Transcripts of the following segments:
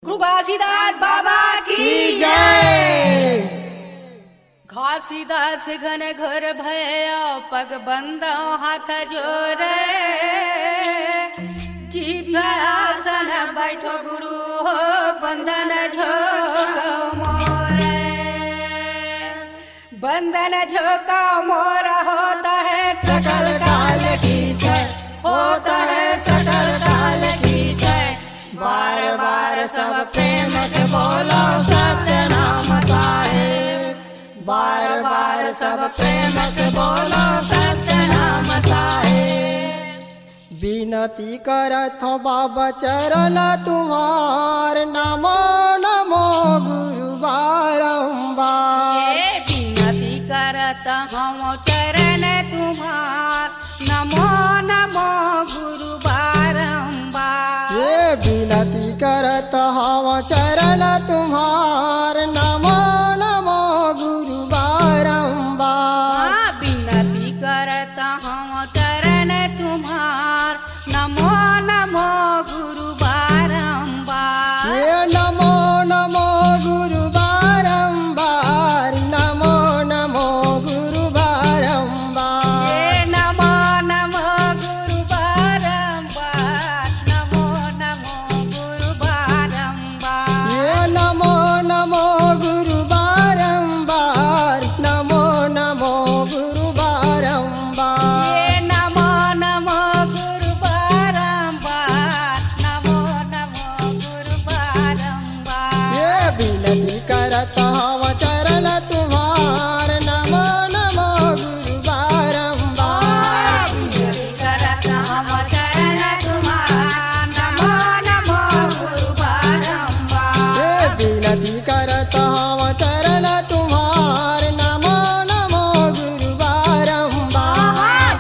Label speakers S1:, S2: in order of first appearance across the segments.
S1: गुरु घासीदास बाबा की
S2: जय।
S1: घासीदास घन घर भया पग बंद हाथ जोरे जीभ्यासन बैठो गुरु हो बंधन झोको मोरे बंधन झोको मोरा होता है सकल काल की जय होता है सकल काल की जय। बार बार सब प्रेम से बोलो सत्य नाम साहेब बार बार सब प्रेम से बोलो सत्य नाम साहेब।
S2: विनती करत हो बाबा चरण तुम्हार नमो नमो गुरु बारंबार।
S1: विनती करत हम चरण तुम्हार नमो नमो गुरु बारंबार।
S2: ये विनती करत हम चरण तुम्हार नमो नमो गुरु बारंबार।
S1: विनती करत हम चरण तुम्हार नमो नमो गुरु बारंबार।
S2: ये नमो नमो गुरु बारंबार नमो नमो गुरु बारंबार।
S1: ये नमो नमो गुरु बारंबार नमो नमो गुरु बारंबार।
S2: ये नमो नमो गुरु बारंबार नमो नमो गुरु बारंबार।
S1: ये नमो नमो गुरु बारंबार नमो नमो गुरु बारंबार।
S2: ये विनती करत हम चरण तुम्हार नमो नमो गुरु बारंबार।
S1: विनती करत हम चरण तुम्हार नमो नमो गुरु बारंबार।
S2: ये विनती करत हम चरण तुम्हार नमो नमो गुरु बारंबार।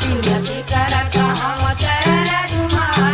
S1: विनती करत हम चरण तुम्हार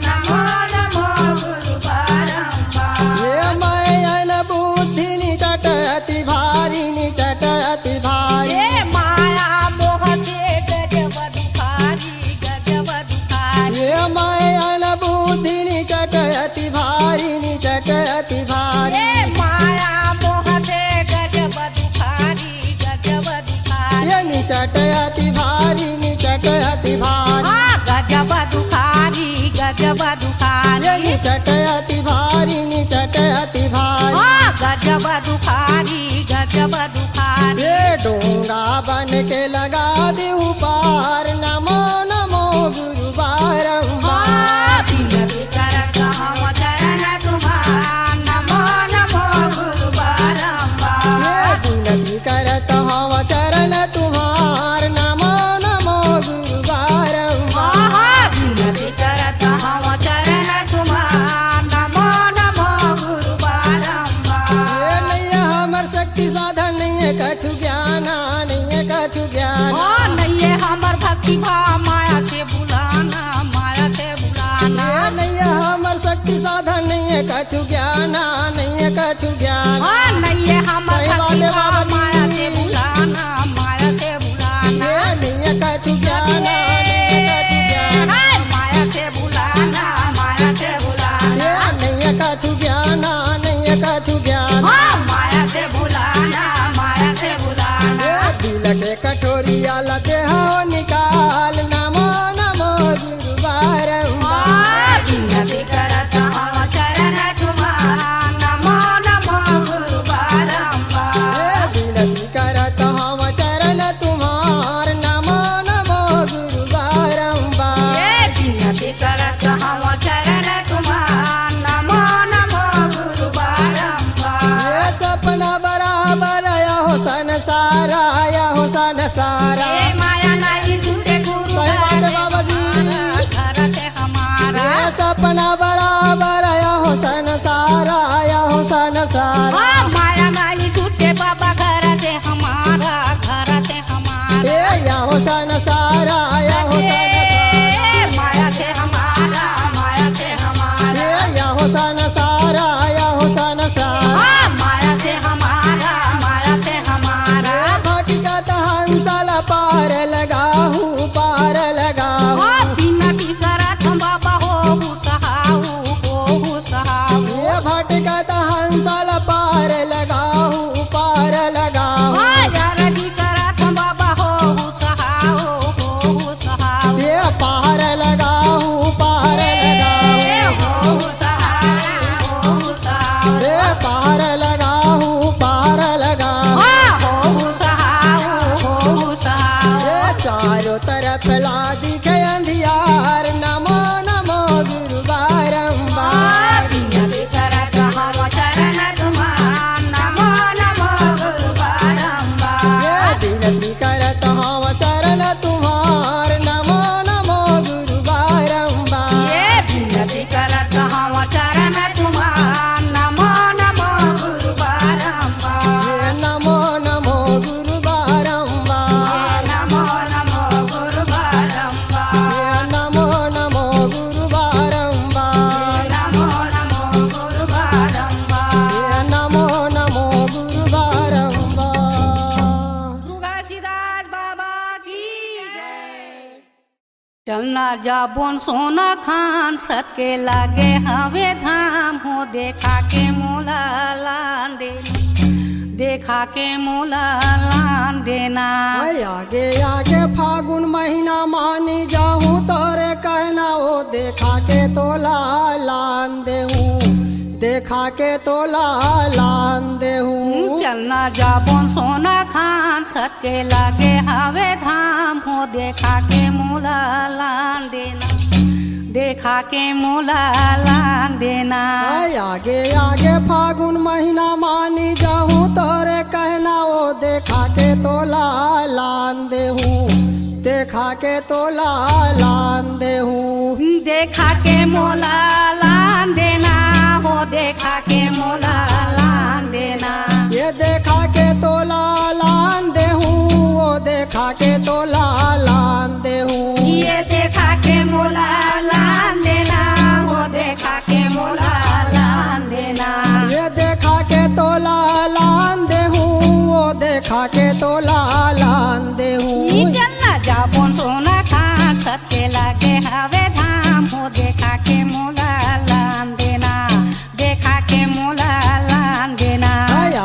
S1: नमो नमो गुरु बारंबार।
S2: ये मायन बुद्धि निचट अति भारी निचट अति भारी।
S1: ये माया मोह से गजब दुखारी गजब दुखारी।
S2: ये मायन बुद्धि निचट अति भारी निचट अति भारी।
S1: ये माया मोह से गजब दुखारी गजब दुखारी।
S2: ये निचट अति भारी निचट अति भारी।
S1: गजब दुखारी गजब दुखारी।
S2: ये निचट अति भारी निचट अति भारी।
S1: गजब दुखारी गजब दुखारी।
S2: ये डोंगा बन के लगा दे पार नमो नमो गुरु बारंबार।
S1: विनती करत हम चरण तुम्हार नमो नमो गुरु बारंबार।
S2: ये विनती करत हम चरण तुम्हार नमो नमो गुरु बारंबार।
S1: विनती करत हम चरण तुम्हार नमो नमो गुरु बारंबार।
S2: ये नैया हमर शक्ति साधन नहीं है कछु ज्ञान नहीं है कछु ज्ञान।
S1: नहीं है हमर भक्ति भाव माया से बुलाना माया से बुलाना।
S2: ये नैया हमर शक्ति साधन नहीं है कछु ज्ञान नहीं है कछु ज्ञान।
S1: नहीं है हमर
S2: सही बात
S1: भक्ति
S2: है
S1: भाव
S2: बाबा
S1: माया से
S2: जी।
S1: बुलाना माया से बुलाना।
S2: ये नहीं है कछु ज्ञान नहीं है कछु ज्ञान।
S1: माया से बुलाना माया से बुलाना।
S2: ये नहीं है कछु ज्ञान नहीं है कछु ज्ञान।
S1: माया से बुलाना माया से बुलाना।
S2: ये दिल के कटोरिया लते हो निकाल नमो नमो गुरु बारंबार।
S1: विनती करत हम चरण तुम्हार नमो नमो गुरु बारंबार।
S2: ये विनती करत हम चरण तुम्हार नमो नमो गुरु बारंबार।
S1: विनती करत हम चरण तुम्हार नमो नमो गुरु बारंबार।
S2: ये सपना बराबर हो संसार हो संसार।
S1: ये माया नहीं झूठे गुरु
S2: सही बात है बाबा जी।
S1: घर से हमारा।
S2: ये सपना बराबर हो संसार हो संसार।
S1: माया नहीं झूठे बाबा घर से हमारा घर से हमारा।
S2: ये या हो संसार या हो संसार।
S1: माया से हमारा माया से हमारा।
S2: ये या हो संसार या हो संसार।
S1: माया से हमारा माया से हमारा।
S2: भटकत हंसल पार लगाहू पार लगाहू।
S1: विनती करत हम बाबा हो सहाऊ चलना जाबोन सोना खान सत के लागे हवे धाम हो देखा के मोला लान देना देखा के मोला लान देना।
S2: आगे आगे फागुन महीना मानी जाऊं तोरे कहना वो देखा के तोला लान देहूं देखा के तोला लान देहूं।
S1: चलना जाबोन सोना खान सत के लागे हवे धाम हो देखा के मोला लान देना देखा के मोला लान देना।
S2: आगे आगे फागुन महीना मानी जाऊं तोरे कहना वो देखा के तोला लान देहूं देखा के तोला लान देहूं।
S1: देखा के मोला लान देना हो देखा के मोला लान देना।
S2: ये देखा के तोला लान देहूं वो देखा के तोला लान देहूं।
S1: ये देखा के मोला लान देना वो देखा के मोला लान देना।
S2: ये देखा के तोला लान देहूं वो देखा के तोला लान देहूं।
S1: चलना जाबोन सोना खान सत के लागे हवे धाम हो देखा के मोला लान देना देखा के मोला लान देना।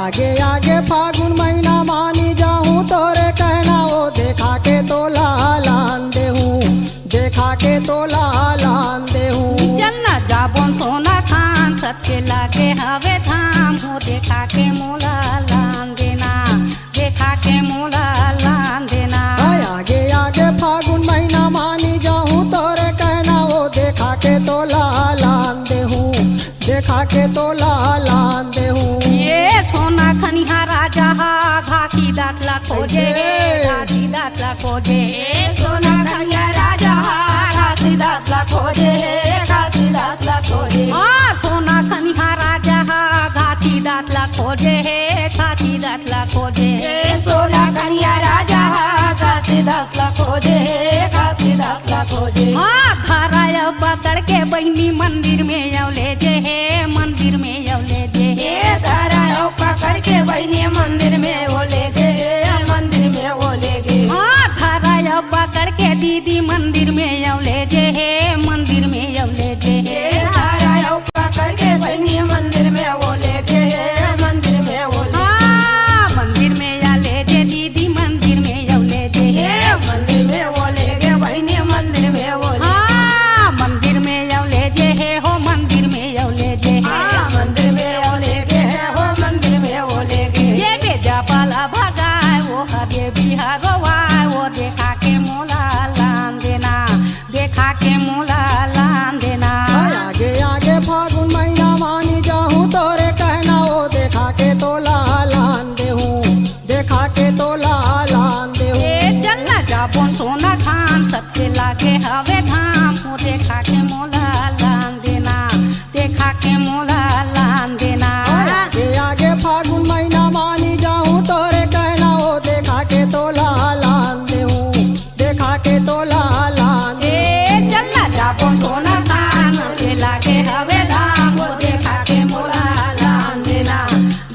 S2: आगे आगे फागुन महीना मानी जाऊं तोरे कहना वो देखा के तोला लान देहूं देखा के तोला लान देहूं।
S1: चलना जाबोन सोना खान सत के लागे हवे धाम हो देखा के मोला लान देना देखा के मोला लान देना।
S2: आगे आगे फागुन महीना मानी जाऊं तोरे कहना वो देखा के तोला लान देहूं देखा के तोला लान देहूं।
S1: ये सोना खनिहा राजा हा घाटी दातला खोजे घाटी दातला खोजे सोना खनिहा राजा हा घाटी दातला खोजे घाटी दातला खोजे। हाँ सोना खनिहा राजा हा घाटी दातला खोजे घाटी दातला खोजे सोना खनिहा राजा हा घाटी दातला खोजे घाटी दातला खोजे। हाँ घराया पकड़ के बहनी मंदिर में यौले जे मंदिर में यौले जे घराया पकड़ के बहनी मंदिर में ओले जे मंदिर में ओले गे। हाँ घराया पकड़ के दीदी मंदिर में यौले जे मंदिर में यौले जे घराया पकड़ के बहनी मंदिर में ओले गे मंदिर में ओले। हाँ मंदिर में यौले जे दीदी मंदिर में यौले जे मंदिर में ओले गे बहनी मंदिर में ओले। हाँ मंदिर में यौले जे हो मंदिर में यौले जे मंदिर में ओले गे हो मंदिर में ओले गे। ये बेजा पाला भगाए वो हरे बिहारो आए वो देखा के मोला लान देना देखा के मोला लान देना।
S2: आगे आगे फागुन महीना मानी जाऊं तोरे कहना वो देखा के तोला लान देहूं देखा के तोला लान देहूं।
S1: ए चलना जाबोन सोना खान सत के लागे हवे धाम हो देखा के मोला लान देना देखा के मोला लान देना।
S2: आगे आगे फागुन महीना मानी जाऊं तोरे कहना वो देखा के तोला लान देहूं देखा के तोला लान देहूं।
S1: ए चलना जाबोन सोना खान सत के लागे हवे धाम हो देखा के मोला लान देना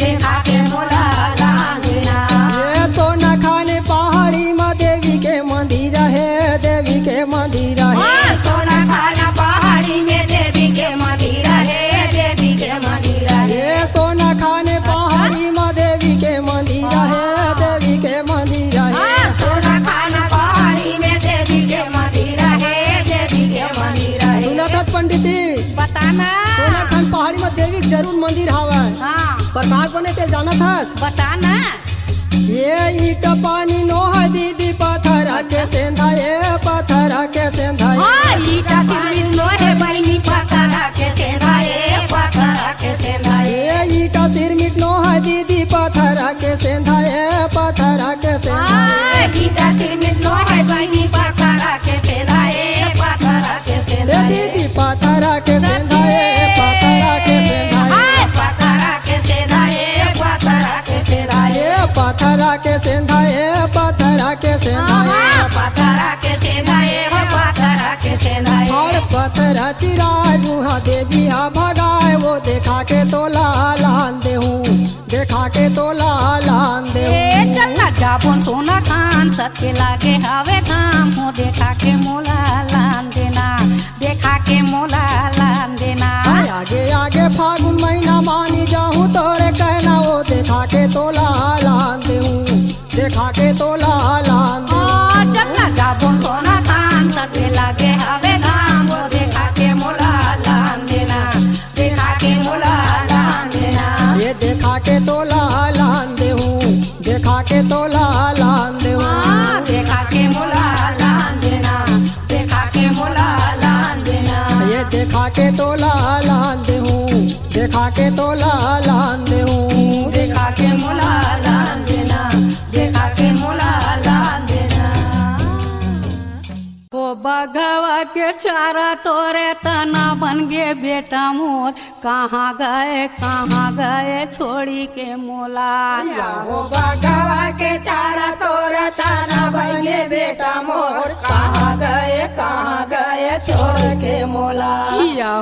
S1: देखा के मोला लान देना।
S2: ये सोना खाने पहाड़ी में देवी के मंदिर है देवी के मंदिर है।
S1: हाँ सोना खाना पहाड़ी में देवी के मंदिर है देवी के मंदिर है।
S2: ये सोना खाने पहाड़ी में देवी के मंदिर है देवी के मंदिर है।
S1: हाँ सोना खाना पहाड़ी में देवी के मंदिर है देवी के मंदिर है।
S2: सुना था पंडित जी
S1: बताना
S2: सोना खान पहाड़ी में देवी के जरूर मंदिर हवा
S1: हाँ
S2: पर भाग बने ते जाना था।
S1: बताना
S2: ये ईट पानी नोह दीदी पत्थर के सेंधा ये पत्थर के सेंधा ये।
S1: हाँ ईटा सिरमिट लोहे बहनी पत्थर के सेंधाए पत्थर के सेंधाए।
S2: ये ईटा सिरमिट नोह दीदी पत्थर के सेंधा ये पत्थर के सेंधा
S1: हाँ ईटा सिरमिट लोहे बहनी पत्थर के सेंधाए पत्थर के
S2: ये
S1: सेंधाए।
S2: दीदी पत्थर के सेंधा ये पत्थर के सेंधा ये।
S1: पत्थर के सेंधाए पत्थर के सेंधाए।
S2: ये पत्थर के सेंधा ये पत्थर के सेंधा ये।
S1: पत्थर के सेंधाए हो पत्थर के सेंधाए।
S2: और पत्थर चिरा जुहा देवी हा भगाए वो देखा के तोला लान देहूं देखा के तोला लान देहूं।
S1: चलना जाबोन सोना खान सत के लागे हवे धाम हो देखा के मोला लान के मोला लान देना।
S2: आगे आगे फागुन महीना मानी जाऊँ तोरे कहना वो देखा के तोला लान देहूँ, देखा के तोला लान
S1: ओ जतना जाबो सोना खान सते लगे हवे धाम, वो देखा के मोला लान देना, देखा के मोला लान देना।
S2: ये देखा के तोला लान देहूँ, देखा के तोला लान देहूँ।
S1: हाँ, देखा के मोला लान देना, देखा के मोला लान देना।
S2: ये देखा के तोला लान देहूँ, देखा के तोला लान देहूँ।
S1: देखा के मोला लान देना, देखा के मोला लान देना। ओ बघवा के चारा तोरे तना बन गे बेटा मोर, कहाँ गए छोड़ी के मोला।
S2: वो बगवा के चारा तोरा ताना बने बेटा मोर, कहाँ गए छोड़ के मोला।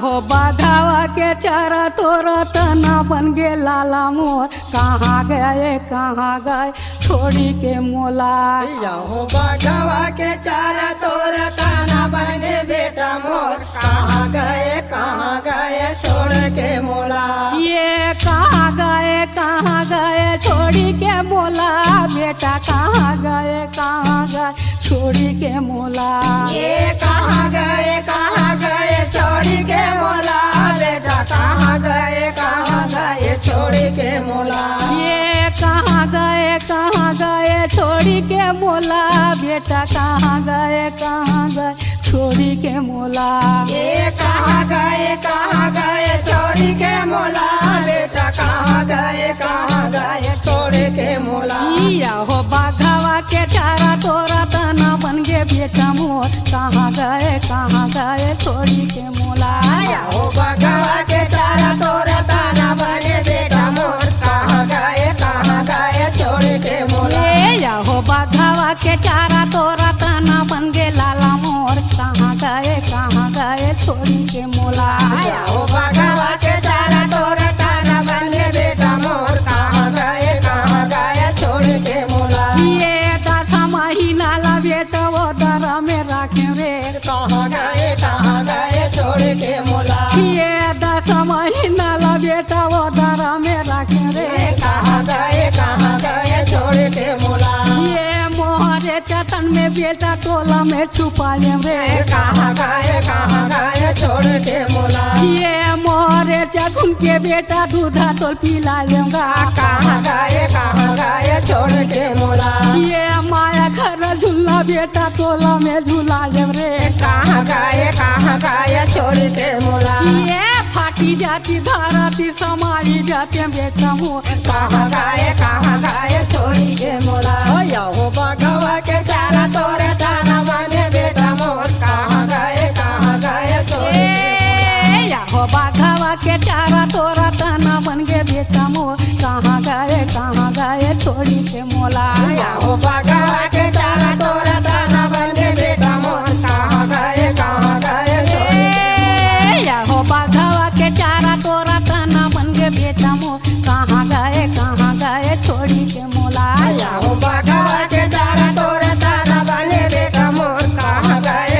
S1: हो बघवा के चारा तोरा तना बन गे लाला मोर, कहाँ गए छोड़ी के मोला।
S2: हो बगवा के चारा तोरा ताना बने बेटा मोर, कहाँ गए छोड़ के मोला।
S1: ये कहाँ गए छोड़ी के मोला, बेटा कहाँ गए छोड़ी के मोला।
S2: ये कहाँ गए छोड़ी के मोला, बेटा कहाँ गए छोड़ी के मोला।
S1: ये कहाँ गए छोड़ी के मोला, बेटा कहाँ गए छोड़ी के मोला।
S2: ये कहाँ गए छोड़ी के मोला, बेटा कहाँ गए छोड़ी के मोला।
S1: या हो बाघावा के चारा तोरा तना बन गे बेटा मोर, कहाँ गए छोड़ी के मोला।
S2: हो बगवा के चारा तोरा ताना बने बेटा मोर, कहाँ गए छोड़ी के मोला।
S1: ए या हो बाघावा के चारा तोरा तना बन गे लाला मोर, कहाँ गए छोड़ी के मोला।
S2: हो बगवा के चारा तोरा ताना बने बेटा मोर, कहाँ गए छोड़ी के मोला।
S1: ये 10 महीना ला बेटा वो दरा में राखे रे,
S2: कहाँ गए छोड़ी के मोला।
S1: ये 10 महीना ला बेटा वो दरा में राखे रे,
S2: कहाँ गए छोड़ी के मोला।
S1: ये मोहरे चतन में बेटा तोला में छुपा ले रे,
S2: कहाँ गए छोड़ के मोला।
S1: ये मोहरे चतन के बेटा दूधा तोल पिला लेगा,
S2: कहाँ गए छोड़ के मोला।
S1: ये माया घर झूला बेटा तोला में झूला ले रे,
S2: कहाँ गए छोड़ के मोला।
S1: ये फाटी जाती धाराती समाई जाते बेटा मोर,
S2: कहाँ गए छोड़ के मोला। हो बगवा के चारा तोरे ताना बने बेटा मोर, कहाँ गए छोड़ के मोला।
S1: या हो बाघावा के चारा तोरा तना बन गे बेटा मोर, कहाँ गए छोड़ी के मोला।
S2: हो बगवा के चारा तोरा ताना बने बेटा मोर, कहाँ गए छोड़ के।
S1: या हो बाघावा के चारा तोरा तना बन गे बेटा मोर, कहाँ गए छोड़ी के मोला।
S2: हो बगवा के चारा तोरा ताना बने बेटा मोर, कहाँ गए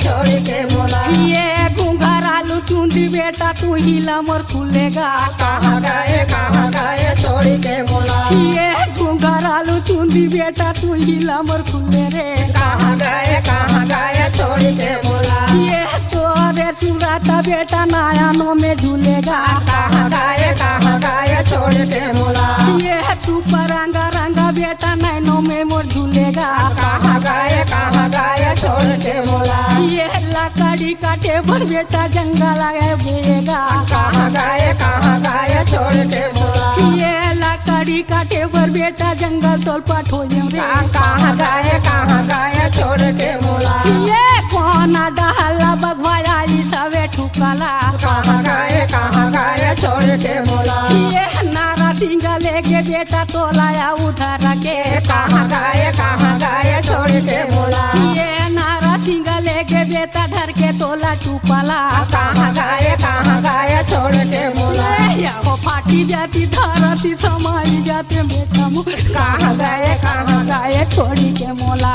S2: छोड़ के मोला।
S1: ये घुंघरालू चूंदी बेटा तू हिला मोर खुलेगा,
S2: कहाँ गए छोड़ के मोला।
S1: ये घुंघरालू चूंदी बेटा तू हिला मोर खुले रे,
S2: कहाँ गए छोड़ के मोला।
S1: ये तोरे सुराता बेटा नयनों में झूलेगा,
S2: कहाँ गए छोड़ के मोला।
S1: ये तू परंगा रंगा बेटा नैनों में मोर झूलेगा,
S2: कहाँ गए छोड़ के मोला।
S1: ये लकड़ी काटे भर बेटा जंगल आए बेगा,
S2: कहाँ गए छोड़ के मोला।
S1: ये लकड़ी काटे भर बेटा जंगल तोल पठोए रे,
S2: कहाँ गए छोड़ के मोला।
S1: ये कोना डहला बघवाया ई सवे ठुकला,
S2: कहाँ गए छोड़ के मोला।
S1: ये नारा सिंगा लेके बेटा तोलाया उधर के,
S2: कहाँ गए छोड़ के मोला।
S1: ये नारा सिंगा लेके बेटा धर के तोला चुपला,
S2: कहाँ गए छोड़ के मोला।
S1: या हो फाटी जाती धरती समाई जाते बेटा मोर,
S2: कहाँ
S1: गए छोड़ी के मोला।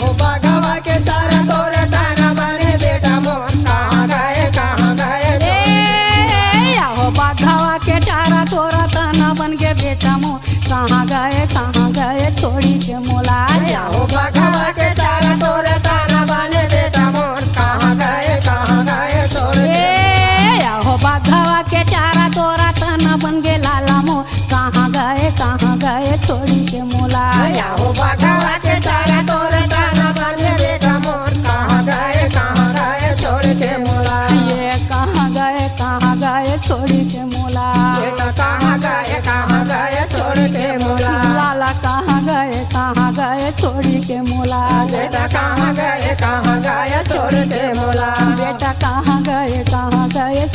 S2: हो बगवा के चारा तोरे ताना बने बेटा मोर, कहाँ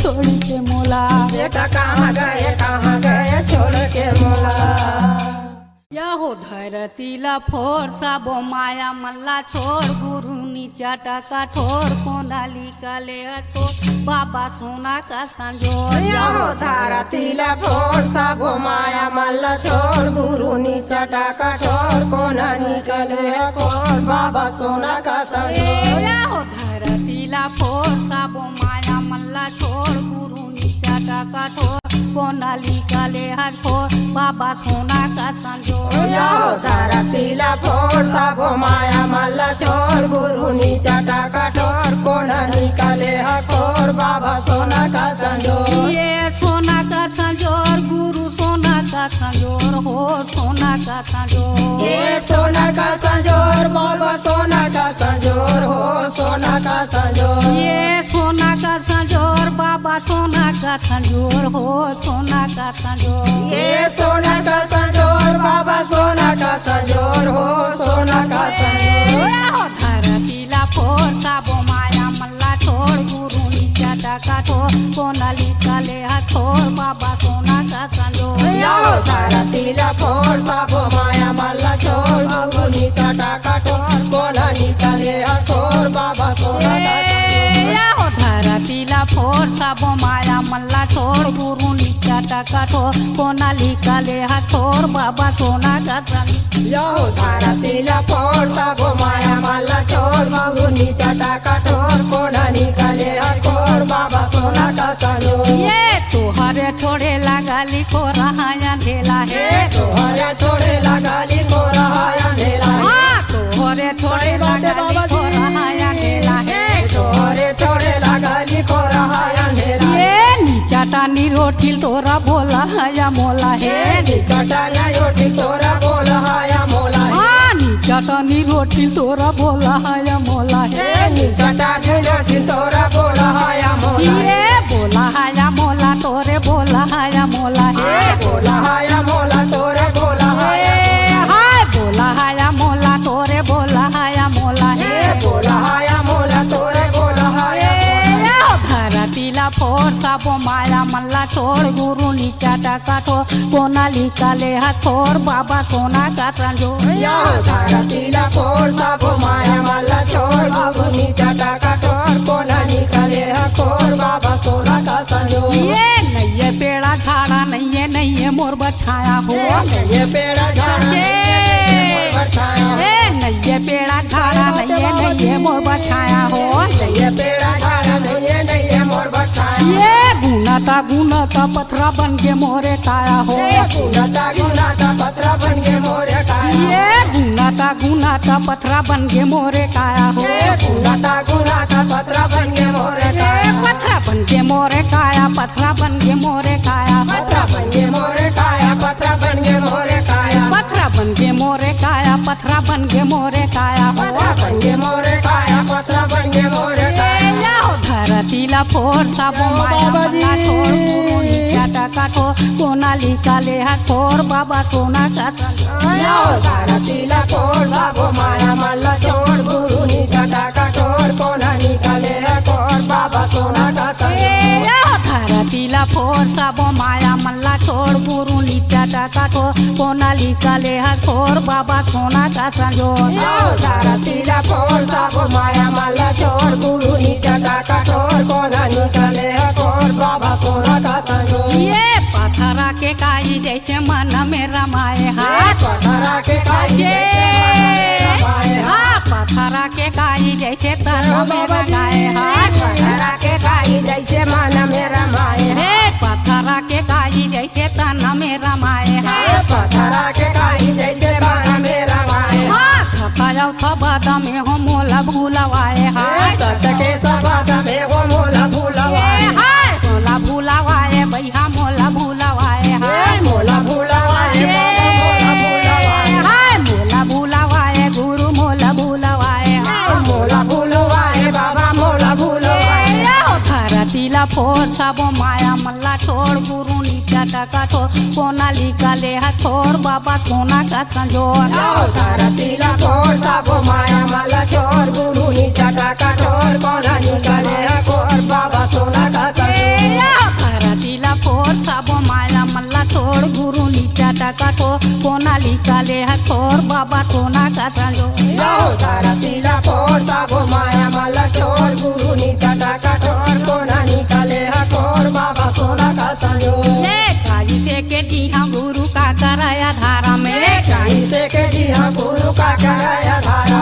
S1: छोड़ के मोला।
S2: बेटा कहाँ गए छोड़ के मोला।
S1: यहो धरतीला फोर सबो माया मल्ला छोड़ गुरु नीचा टका ठोर कोंडाली का ले तो बाबा सोना का संजोर।
S2: यहो धरतीला फोर सबो माया मल्ला छोड़ गुरु नीचा टका ठोर कोना निकले कोर बाबा सोना का संजोर।
S1: यहो धरतीला फोर सबो माया मल्ला छोड़ गुरु नीचा टका ठोर कोंडाली का ले ठोर बाबा सोना का संजोर।
S2: यहो धरतीला फोर सबो माया मल्ला छोड़ गुरु नीचा टका ठोर कोना निकले खोर बाबा सोना का संजोर।
S1: ये सोना का संजोर गुरु सोना का संजोर हो सोना का संजोर।
S2: ये सोना का संजोर बाबा सोना का संजोर हो सोना का संजोर।
S1: ये सोना का संजोर बाबा सोना का संजोर हो सोना का संजोर।
S2: ये सोना का संजोर बाबा सोना का संजोर हो सोना का संजोर।
S1: धरतीला फोर सबो माया मल्ला छोड़ गुरु नीचा टका ठोर कोंडाली का ले ठोर बाबा सोना का संजोर।
S2: यहो धरतीला फोर सबो माया मल्ला छोड़ गुरु नीचा टका ठोर कोना निकले खोर बाबा सोना का संजोर।
S1: यहो धरतीला फोर सबो माया मल्ला छोड़ गुरु नीचा टका ठोर कोंडाली का ले ठोर बाबा सोना का संजोर।
S2: यहो धरतीला फोर सबो माया मल्ला छोड़ गुरु नीचा टका ठोर कोना निकले खोर बाबा सोना का संजोर।
S1: ये तुहरे छोड़े लगाली को रहा अंधेला है।
S2: तोहरे छोड़े लगाली को रहा अंधेला है।
S1: हाँ तुहरे छोड़े लगाली को रहा अंधेला है।
S2: तोहरे छोड़े लगाली को रहा अंधेला है।
S1: ये नीचा टानी रोटी तोरा बोला है या मोला है।
S2: चटाना रोटी तोरा बोला हाया मोला है।
S1: हाँ नीचा टानी रोटी तोरा बोला है या मोला है।
S2: चटानी रोटी तोरा बोला हाया मोला है।
S1: ये बोला है या मोला तोरे बोला है या मोला है।
S2: बोला हाया मोला तोरे बोला हाया
S1: हाय बोला है या मोला तोरे बोला है या मोला है।
S2: बोला हाया मोला तोरे बोला हाया
S1: धरतीला फोर सबो माया मल्ला छोड़ गुरु नीचा टका ठोर कोंडाली का ले ठोर बाबा सोना का संजोर।
S2: यहो धरतीला फोर सबो माया मल्ला छोड़ गुरु नीचा टका ठोर कोना निकले खोर बाबा सोना का संजोर।
S1: ये नैये पेड़ा झाड़ा नैये मोर बछाया हो।
S2: ये पेड़ा झाड़ा
S1: नैये पेड़ा झाड़ा नैये मोर बछाया हो।
S2: ये पेड़ा झाड़ा नहीं मोर बछाया।
S1: ये गुनाता पथरा बन के मोरे काया हो।
S2: गुनाता पथरा बन के मोरे काया।
S1: ये गुनाता पथरा बन के मोरे काया हो।
S2: गुनाता पथरा बन के मोरे काया।
S1: पथरा बन के मोरे काया पथरा बन के मोरे काया।
S2: पथरा बन के मोरे काया पथरा बन के मोरे काया।
S1: पथरा बन के मोरे काया पथरा बन के मोरे काया।
S2: पथरा बन के मोरे काया पथरा बन के मोरे काया।
S1: धरतीला फोर सबो माया मल्ला छोड़ गुरु नीचा टका ठोर कोंडाली का ले ठोर बाबा सोना का संजोर।
S2: धरतीला फोर सबो माया मल्ला छोड़ गुरु नीचा टका ठोर कोना निकले खोर बाबा सोना का संजोर।
S1: धरतीला फोर सबो माया मल्ला छोड़ गुरु नीचा टका ठोर कोंडाली का ले ठोर बाबा सोना का संजोर।
S2: धरतीला फोर सबो माया मल्ला छोड़ गुरु नीचा टका ठोर कोना निकले खोर बाबा सोना का संजोर।
S1: ये पथरा के काई जैसे मन में रमाए हाथ।
S2: पथरा के काई
S1: पथरा के काई जैसे तन में रमाए हाथ।
S2: पथरा के काई जैसे मन में रमाए।
S1: पथरा के काई जैसे तन में रमाए हाथ।
S2: पथरा के काई जैसे मन में रमाए।
S1: सताया सबद में हो मोला भूलवाए हाथ।
S2: सत के सबद में हो मोला भूलवाए।
S1: मोला भूलवाए भैया मोला भूलवाए हाथ।
S2: मोला भूलवाए मोला भूलवाए।
S1: मोला भूलवाए गुरु मोला भूलवाए
S2: मोला भूलवाए बाबा मोला भूलवाए।
S1: धरतीला फोर सबो माया मल्ला छोड़ गुरु नीचा टका ठोर कोंडाली का ले ठोर बाबा सोना का संजोर।
S2: धरतीला फोर सबो माया मल्ला छोड़ गुरु नीचा टका ठोर कोना निकले खोर बाबा सोना का संजोर।
S1: निकाले है थोर बाबा सोना का संजोर
S2: याहो धरतीला फोर सबो माया मला छोड़ गुरु निकटा कठोर कोना निकाले हकोर बाबा सोना का संजोर
S1: ले काली से के दी हम गुरु का कराया धारा में
S2: कहीं से के जी हाँ गुरु का कराया धारा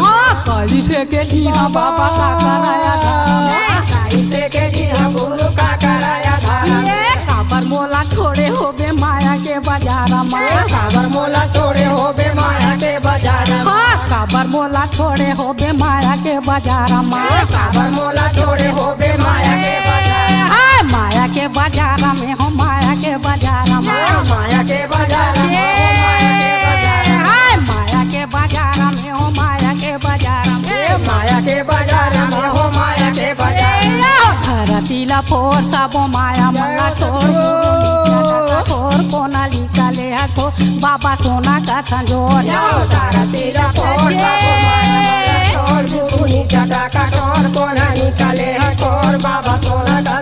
S1: काली से के दी हम बाबा का कराया धारा में
S2: कहीं से के जी हाँ गुरु का कराया धारा
S1: ये काबर मोला छोड़े हो बे माया के बाजारा में
S2: काबर मोला छोड़े हो बे माया के बाजारा
S1: हाँ काबर मोला छोड़े हो बे माया के बाजारा में
S2: काबर मोला छोड़े हो बे माया के बाजारा
S1: हाँ माया के बाजारा में हो माया के बाजारा में
S2: माया के बाजारा
S1: हाँ माया के बाजारा में हो माया के बाजारा में
S2: माया के बाजारा में हो माया के बाजारा
S1: धरतीला फोर सबो माया मला छोड़ फोर कोना निकाले हको बाबा सोना का संजोर
S2: धरतीला फोर सबो माया छोड़ गुरु निकटा कठोर कोना निकाले हकोर बाबा सोना का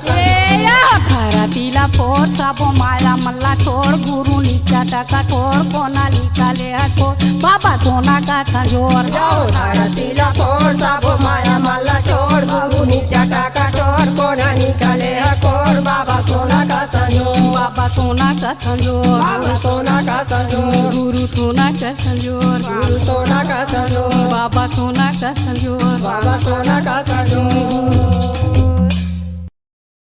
S1: धरतीला फोर सबो माया मला छोड़ गुरु निकटा कठोर कोना निकाले हको बाबा सोना का संजोर
S2: धरतीला फोर सबो माया मला छोड़ गुरु निकटा कठोर कोना निकाले हकोर बाबा सोना का संजोर
S1: बाबा सोना का संजोर
S2: गुरु सोना का संजोर
S1: गुरु सोना का संजोर
S2: गुरु सोना का संजोर
S1: बाबा सोना का संजोर
S2: बाबा सोना का संजोर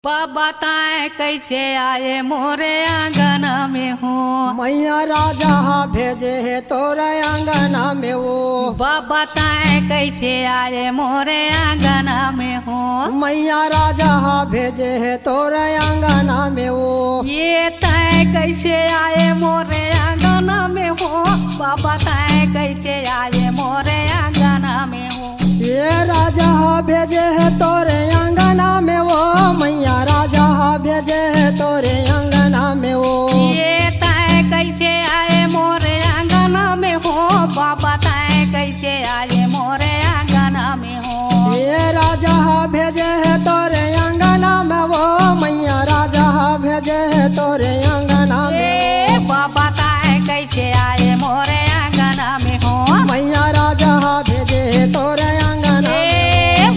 S1: बाबा ताए कैसे आए मोरे आंगन में हो
S2: मैया राजा भेजे है तोरे आंगना में वो
S1: बाबा ताए कैसे आए मोरे आंगन में हो
S2: मैया राजा भेजे है तोरे आंगना में वो
S1: ये ताए कैसे आए मोरे आंगन में हो बाबा ताए कैसे आए मोरे आंगन में हो
S2: ये राजा भेजे है तोरे आंगना में वो मैया राजा भेजे है तोरे आंगना में वो
S1: ये ताए कैसे आए मोरे आंगन में हो बाबा ताए कैसे आए मोरे आंगन में हो
S2: ये राजा भेजे है तोरे आंगना में वो मैया राजा भेजे है तोरे आंगना में
S1: बाबा ताए कैसे आए मोरे आंगन में हो
S2: मैया राजा भेजे है तोरे आंगना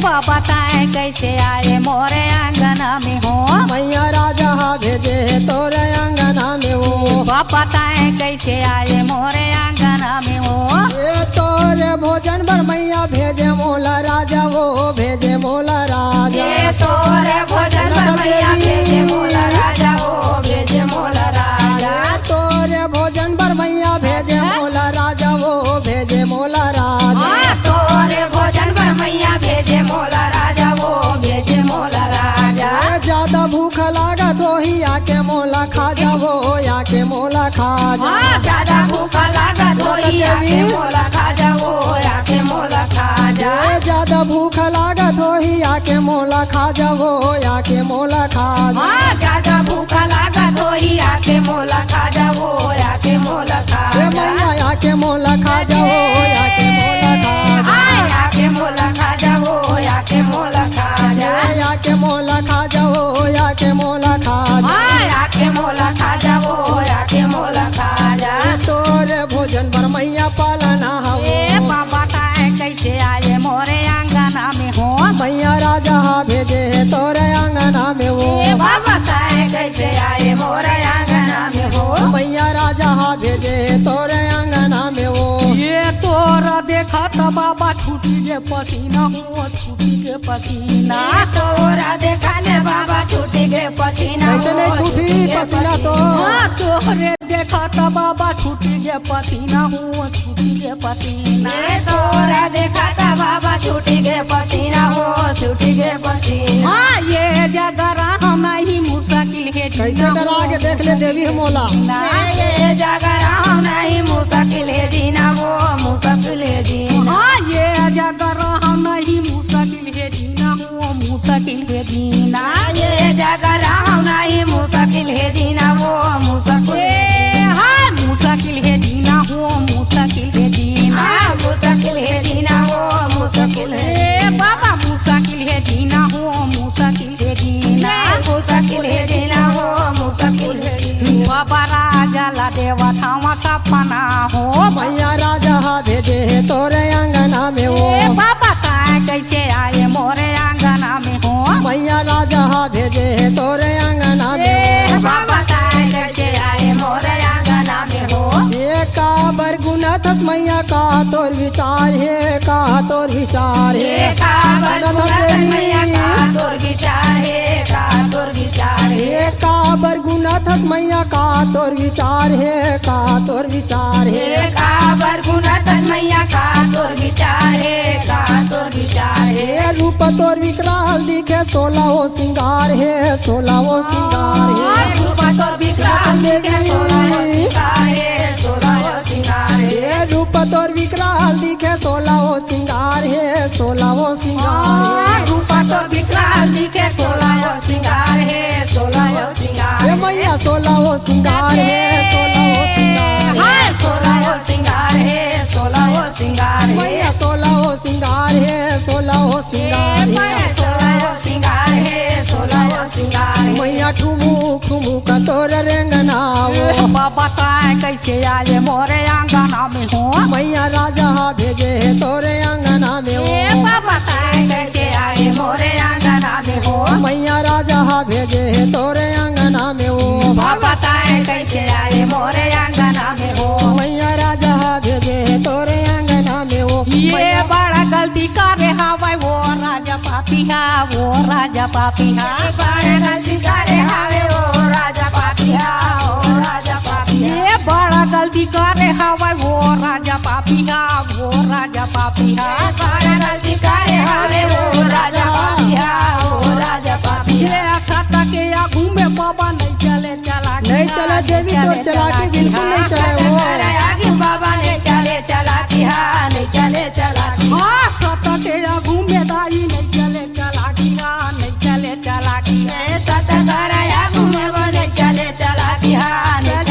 S1: बाबा ताए कैसे आए मोरे आंगन में हो
S2: मैया राजा भेजे है तोरे आंगना में वो
S1: बाबा ताए कैसे आए मोरे आंगन में हो
S2: ये तोरे भोजन बर मैया भेजे मोला राजा वो भेजे मोला राजा
S1: ये तोरे भोजन पर मैया भेजे मोला राजा वो भेजे मोला राजा
S2: ये तोरे भोजन बर मैया भेजे मोला राजा वो भेजे मोला राजा
S1: तोरे भोजन पर मैया भेजे मोला राजा वो भेजे मोला राजा
S2: ये ज्यादा भूख लागा तो ही आके मोला खा जावो आके मोला खा जा
S1: ज्यादा भूखा लागा तो ही आके मोला खा जाओ आके मोला खा जा
S2: ये ज्यादा भूख लागा तो ही आके मोला खा जावो आके मोला खा जा
S1: ज्यादा भूखा लागा तो ही आके मोला खा जाओ आके मोला खा
S2: ये मैया आके मोला खा जावो आके मोला खा जा
S1: आके मोला खा जाओ आके मोला खा जा
S2: ये आके मोला खा जावो आके मोला खा जा
S1: आके मोला खा जाओ आके मोला खा जा
S2: ये तोरे भोजन बर मैया पालना हवो
S1: ए बाबा ताए कैसे आए मोरे आंगन में हो
S2: मैया राजा भेजे है तोरे आंगना में वो
S1: ए बाबा ताए कैसे आए मोरे आंगन में हो
S2: मैया राजा भेजे है तोरे आंगना में वो
S1: ये तोरा देखा तो बाबा छुटी के पसीना हो छुटी के पसीना तोरा देखा ने बाबा छुटी के पसीना
S2: कैसे नहीं छूटी पसीना तो
S1: तोरे देखा तो बाबा छुटी के पसीना हो छुटी के पसीना तोरा देखा तो बाबा छुटी के पसीना हो छुटी के पसीना ये जगह हम नहीं मुश्किल है
S2: कैसे डरा के देख ले देवी मोला
S1: ये जगह हम नहीं मुश्किल है जीना वो मुश्किल है जीना ये जगह हम नहीं मुश्किल है जीना वो मुश्किल है जीना ये जगह हम नहीं मुश्किल है जीना वो मुश्किल हाँ मुश्किल है जीना वो मुश्किल है जीना मुश्किल है जीना वो मुश्किल है बाबा मुश्किल है जीना वो मुश्किल है जीना मुश्किल है जीना वो मुश्किल है बाबा राजा ला देवा थावा सपना हो
S2: का तोर विचार
S1: हे
S2: है
S1: काबर
S2: गुनाथक
S1: गुनाथन मैया
S2: देवी
S1: का तोर विचार है का तोर विचार है
S2: हे काबर गुनाथक मैया का तोर विचार है का तोर विचार
S1: हे
S2: है
S1: काबर गुनाथन मैया का तोर विचार है का तोर विचार है
S2: हे रूप तोर विकराल दिखे 16 हो सिंगार है 16 हो सिंगार है
S1: रूप तोर विकराल दिखे 16 हो सिंगार है 16 हो सिंगार है
S2: हे रूप तोर विकराल दिखे 16 हो सिंगार है 16 हो सिंगार है
S1: रूप तोर विकराल दिखे 16 हो सिंगार है 16 हो सिंगार
S2: हे मैया 16 हो सिंगार है 16 हो सिंगार है
S1: हाय 16 हो सिंगार है 16 हो सिंगार है
S2: मैया 16 हो सिंगार है 16 हो सिंगार है
S1: 16 हो सिंगार है 16 हो सिंगार है
S2: मैया ठुमुक ठुमुक तोर रेंगनाओ
S1: बाबा ताए कैसे आए मोरे आंगना में हो
S2: मैया राजा भेजे है तोरे अंगना में हो
S1: बाबा ताए कैसे आए मोरे आंगना में हो
S2: मैया राजा भेजे है तोरे अंगना में हो
S1: बाबा ताए कैसे आए मोरे आंगना में हो
S2: मैया राजा भेजे है तोरे अंगना में हो
S1: ये बड़ा गलती करे हवाई वो राजा पापिया वो राजा पापिया बड़ा गलती करे हवे वो राजा पापिया वो राजा पापिया ये बड़ा गलती करे हवाई वो राजा पापिया वो राजा पापिया बड़ा गलती करे हवे वो राजा पापिया वो राजा पापिया ये सत्ता के आगू में बाबा नहीं चले चला
S2: नहीं चला देवी तो चला के बिल्कुल नहीं चले वो
S1: आगे बाबा ने चले चला की हाँ नहीं चले चला की हाँ सत्ता के आगू में दाई नहीं चले चला की हाँ नहीं चले चला की सत्ता करे आगू में वो नहीं चले चला की हाँ नहीं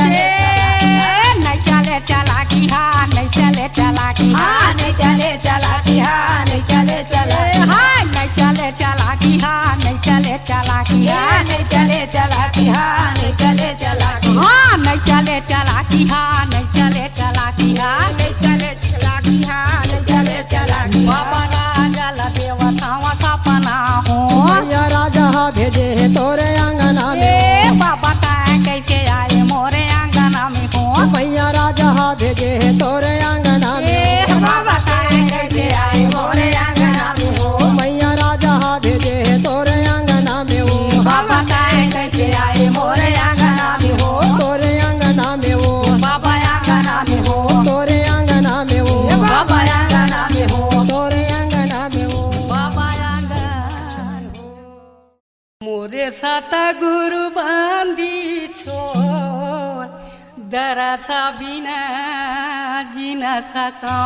S1: चले चला की हाँ नहीं चले चला की हाँ नहीं चले चला की हाँ नहीं चले चला हाँ नहीं चले चला की हाँ नहीं चले चला की हाँ नहीं चले चला की हाँ नहीं चले चला की हाँ नहीं चले चला की हाँ नहीं चले चला की हाँ नहीं चले चला की हाँ नहीं चले चला की बाबा राजा ला देवतावा सपना हो
S2: मैया राजा भेजे है तोरे अंगना में
S1: ए बाबा ताए कैसे आए मोरे आंगना में हो
S2: मैया राजा भेजे है तोरे अंगना में
S1: ए बाबा ताए कैसे आए मोरे आंगना में हो
S2: मैया राजा भेजे है तोरे अंगना में हो
S1: बाबा ताए कैसे आए मोरे आंगना में हो
S2: तोरे अंगना में हो
S1: बाबा आंगना में हो
S2: तोरे अंगना में हो
S1: बाबा आंगना में हो
S2: तोरे अंगना में हो
S1: बाबा आंगन मोरे साता गुरु बांधी छोड़ दराचा बिना जीना सका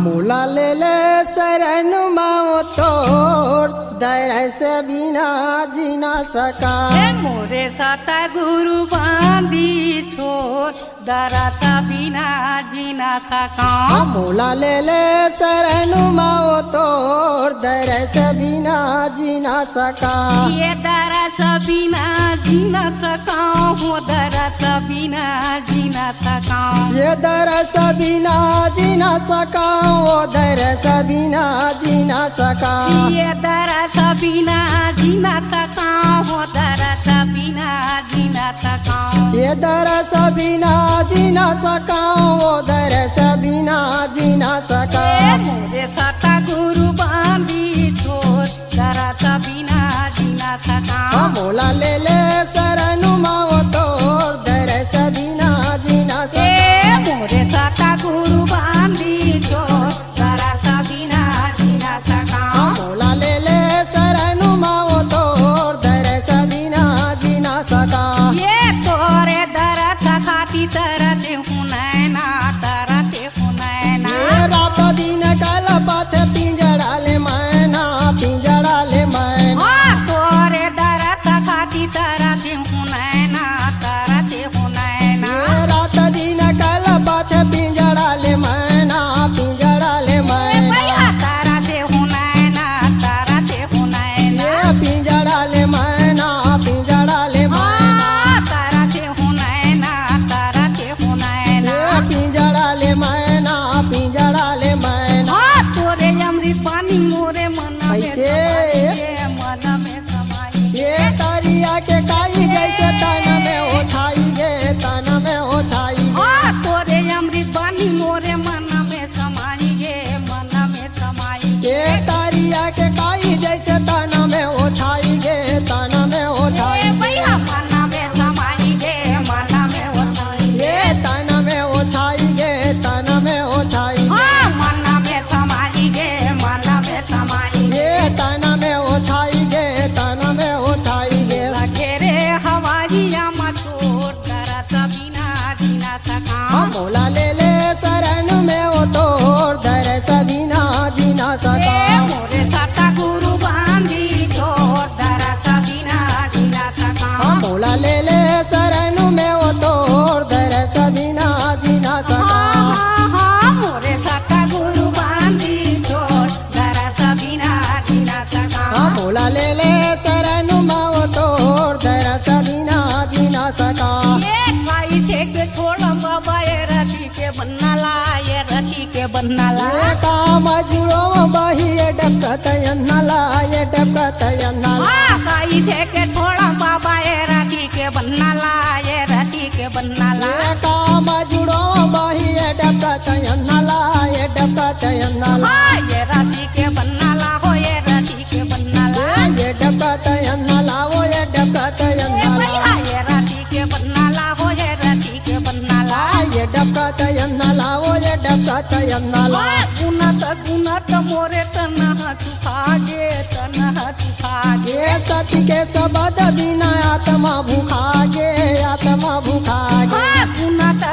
S2: मोला ले ले शरण माओ तोड़ दर से बिना जीना सका
S1: मोरे साता गुरु बांधी छोड़ दराचा बिना जीना सका
S2: मोला ले ले शरण माओ तोड़ दर से बिना जीना सका
S1: ये दराचा बिना जीना सका हो दराचा बिना जीना सका
S2: ये दर से बिना जीना सका वो दर से बिना जीना सका
S1: ये दराचा बिना जीना सका हो दराचा बिना जीना सका
S2: ये दर से बिना जीना सका वो दर से बिना जीना सका
S1: मोरे साता गुरु बांधी छोड़ दराचा बिना जीना सका
S2: मोला ले ले शरण माओ तोड़ दर से बिना जीना सका
S1: मोरे साता गुरु बांधी छोड़ दराचा बिना जीना सका
S2: मोला ले ले शरण माओ तोड़ दर से बिना जीना सका
S1: ये तोरे दराचा खाती तरते हुनैना तरते हुनैना
S2: ये रात दिन कल पाथ पिंजड़ा ले मैना पिंजड़ा ले मैना
S1: तोरे दराचा खाती तर
S2: शरण में वो तोर दरस बिना जी ना सका।
S1: मोरे सता गुरु बांधी छोड़ दरस बिना जीना सका।
S2: मोला ले ले शरण में वो तोर दरस बिना जी ना सका।
S1: मोरे सता गुरु बांधी छोड़ दरस बिना जीना सका।
S2: मोला ले ले शरण में वो तोर दरस बिना जी ना सका।
S1: ये खाई छे के छोड़ बाबा ये रति के बनला, ये रति के बनला।
S2: ये काम जुड़ो बही ये डकत यन्नला, ये डकत यन्नला।
S1: खाई छे के छोड़ बाबा ये रति के बनला, ये रति के बनला।
S2: ये काम जुड़ो बही ये डकत यन्नला, ये डकत यन्नला।
S1: ये रति के बनला हो, ये रति के बनला।
S2: ये डकत यन्नला वो ये डकत यन्नला।
S1: ये रति के बनला हो, ये रति के बनला।
S2: ये डकत यन्नला वो ये डकत यन्नला।
S1: गुणत मोरे तनह चुखागे, तनह चुखागे।
S2: ये सत्य के सबद बिना आत्मा भूखागे, आत्मा भूखागे।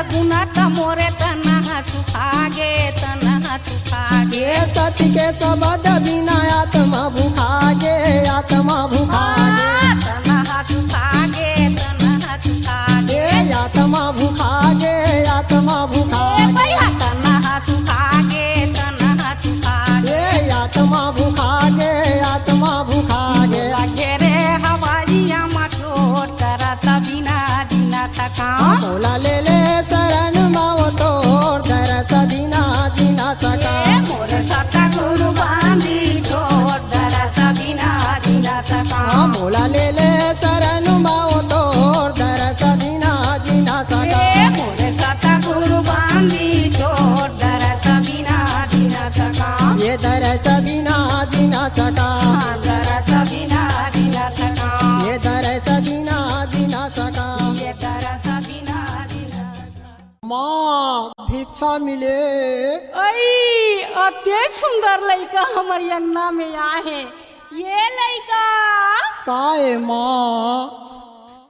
S1: गुणत मोरे तनह चुखागे, तनह चुखागे।
S2: ये सत्य के सबद बिना आत्मा भूखागे, आत्मा भूखागे।
S1: तनह चुखागे, तनह चुखागे।
S2: ये आत्मा भूखागे, आत्मा भूखागे।
S1: तनह चुखागे, तनह चुखागे।
S2: ये आत्मा भूखागे, आत्मा भूखागे।
S1: घेरे हवाइया मचोर तरस बिना जीना सका।
S2: मोला ले ले शरण माओ तोर दरस बिना जी ना सका।
S1: मोर सता गुरु बांधी छोड़ दरस बिना जीना सका।
S2: मोला ले ले शरण माओ तोर दरस बिना जी ना सका।
S1: मोर सता गुरु बांधी छोड़ दरस बिना जीना सका।
S2: ये दरस बिना जी ना सका।
S1: दरस बिना जीना सका।
S2: ये दरस बिना जी ना सका।
S1: ये दरस बिना जीना सका।
S2: माँ भिक्षा मिले।
S1: ऐ अत्य सुंदर लड़का हमारे अंगना में आए। ये लड़का
S2: काए माँ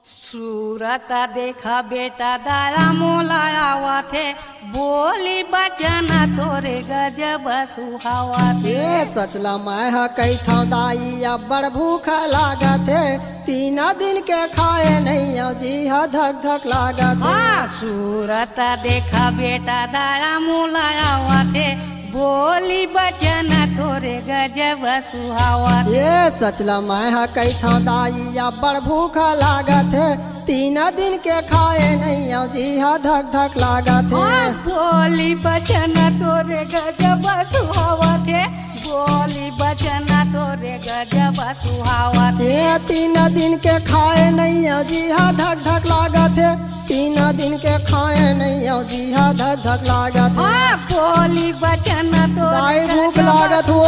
S1: सूरत देखा बेटा दाया मोलाया थे। बोली बचन तोरे गजब सुहावा थे।
S2: ये सचला मैं कई था दाई अब बड़ भूख लागत है। 3 दिन के खाए नहीं जी धक धक लागत है।
S1: सूरत देखा बेटा दाया मोलाया थे। बोली बचन तोरे गजब सुहावा थे।
S2: ये सचला मैं कई था दाई अब बड़ भूख लागत है। 3 दिन के खाए नहीं जी धक धक लागत है।
S1: बोली बचन तोरे गजब सुहावा थे। बोली बचन तोरे गजब सुहावा थे।
S2: ये 3 दिन के खाए नहीं जी धक धक लागत है। 3 दिन के खाए नहीं जी धक धक लागत है।
S1: बोली बचन तोरे
S2: दाई भूख लागत हो।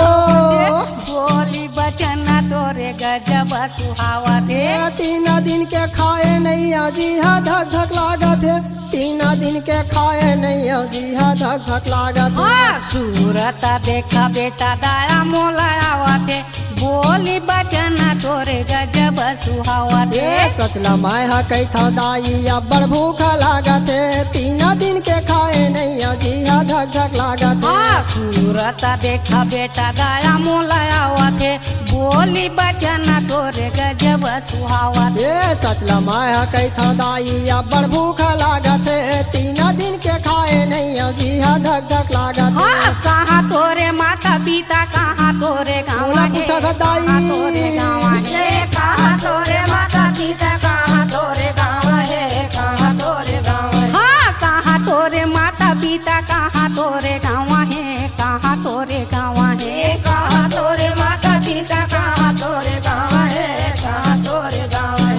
S1: बोली बचन तोरे गजब सुहावा थे।
S2: ये 3 दिन के खाए नहीं जी धक धक लागत है। 3 दिन के खाए नहीं जी धक धक लागत है।
S1: सूरत देखा बेटा दाया मोलाया थे। बोली बचन तोरे गजब सुहावा थे।
S2: ये सचला मैं कई था दाई अब बड़ भूख लागत है। 3 दिन के खाए नहीं जी धक धक लागत है।
S1: सूरत देखा बेटा दाया मोलाया थे। बोली बचन तोरे गजब सुहावा थे।
S2: ये सचला मैं कई था दाई अब बड़ भूख लागत है। 3 दिन के खाए नहीं जी धक धक लागत है।
S1: कहाँ तोरे माता पिता, कहाँ तोरे गाँव
S2: बोला पूछा था दाई।
S1: तोरे गाँव है। कहाँ तोरे माता पिता, कहाँ तोरे गाँव है। कहाँ तोरे गाँव है। कहाँ तोरे माता पिता, कहाँ तोरे गाँव है। कहाँ तोरे गाँव है। कहाँ तोरे माता पिता, कहाँ तोरे गाँव है। कहाँ तोरे गाँव है।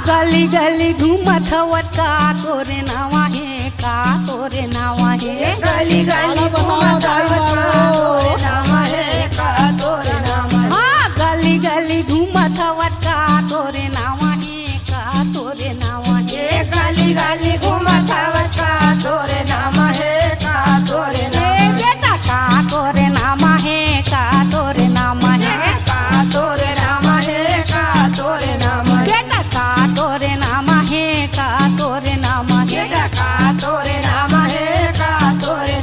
S1: गली गली घूमत हवत, का तोरे नावा है। का तोरे नावा है। गली गली घूमत हवत, का तोरे नावा है। का तोरे नावा है। गली गली घूमत हवत, का तोरे नावा है। का तोरे नावा है। गली गली घूमत हवत, का तोरे नामा है। का तोरे नामा बेटा, का तोरे नामा है। का तोरे नामा है। का तोरे नामा है। का तोरे नामा बेटा, का तोरे नामा है। का तोरे नामा है। का तोरे नामा है। का तोरे